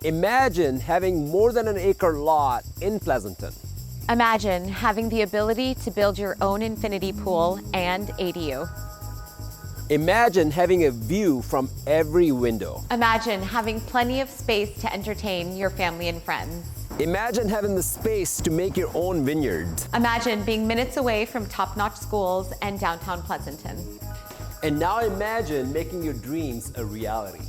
Imagine having more than an acre lot in Pleasanton. Imagine having the ability to build your own infinity pool and ADU. Imagine having a view from every window. Imagine having plenty of space to entertain your family and friends. Imagine having the space to make your own vineyard. Imagine being minutes away from top-notch schools and downtown Pleasanton. And now imagine making your dreams a reality.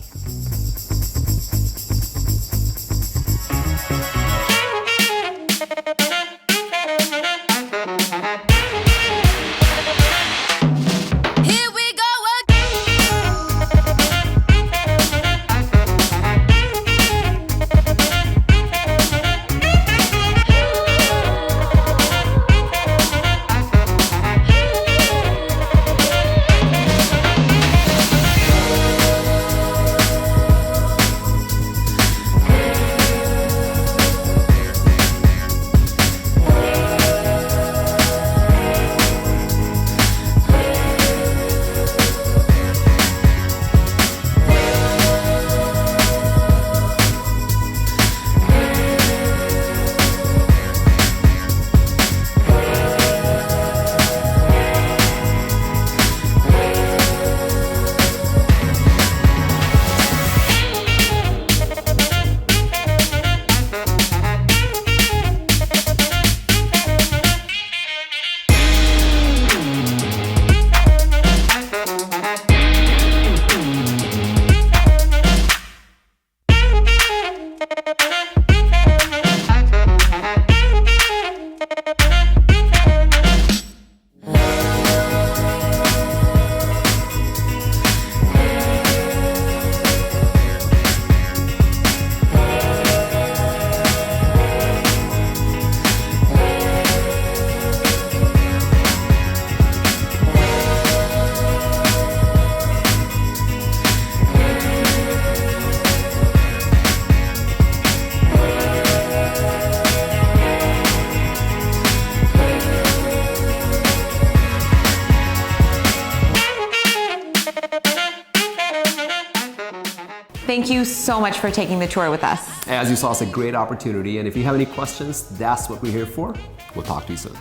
Thank you so much for taking the tour with us. As you saw, it's a great opportunity, and if you have any questions, that's what we're here for. We'll talk to you soon.